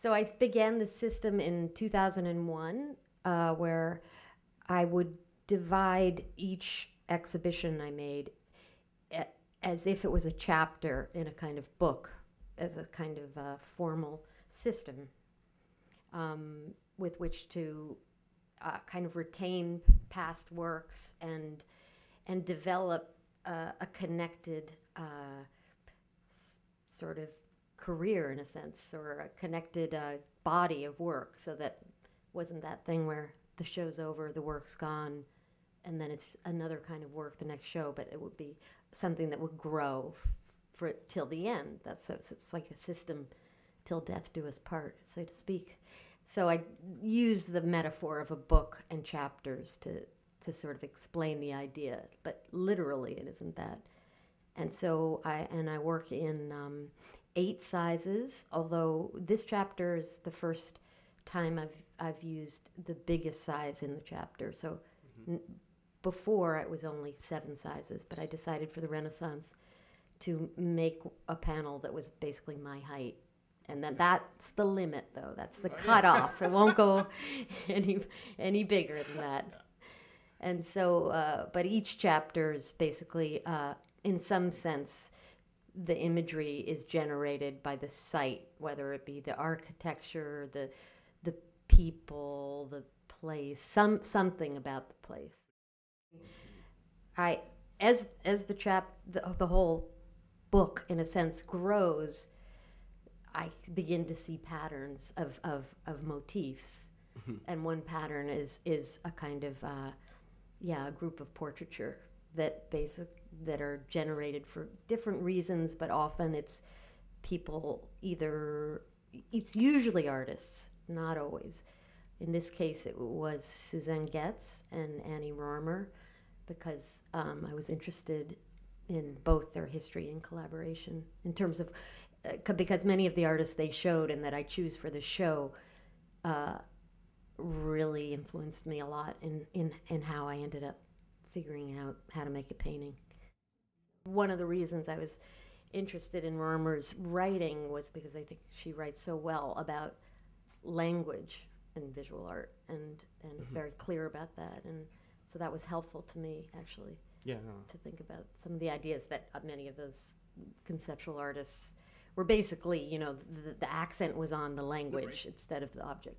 So I began the system in 2001, where I would divide each exhibition I made as if it was a chapter in a kind of book, as a kind of formal system with which to kind of retain past works and develop a connected sort of career, in a sense, or a connected body of work, so that wasn't that thing where the show's over, the work's gone, and then it's another kind of work the next show, but it would be something that would grow for till the end. It's like a system till death do us part, so to speak. So I use the metaphor of a book and chapters to sort of explain the idea, but literally it isn't that. And so I work in 8 sizes, although this chapter is the first time I've used the biggest size in the chapter. So before it was only 7 sizes, but I decided for the Renaissance to make a panel that was basically my height. And that's the limit, though. That's the cutoff. It won't go any bigger than that. And so, but each chapter is basically, in some sense, the imagery is generated by the site, whether it be the architecture, the people, the place, something about the place. As the whole book, in a sense, grows, I begin to see patterns of motifs. And one pattern is a kind of a group of portraiture that are generated for different reasons, but often it's people it's usually artists, not always. In this case, it was Suzanne Getz and Annie Rormer, because I was interested in both their history and collaboration in terms of, because many of the artists they showed and that I choose for the show really influenced me a lot in how I ended up figuring out how to make a painting. One of the reasons I was interested in Rormer's writing was because I think she writes so well about language and visual art, and is very clear about that, and so that was helpful to me, actually, to think about some of the ideas that many of those conceptual artists were basically, the accent was on the language instead of the object.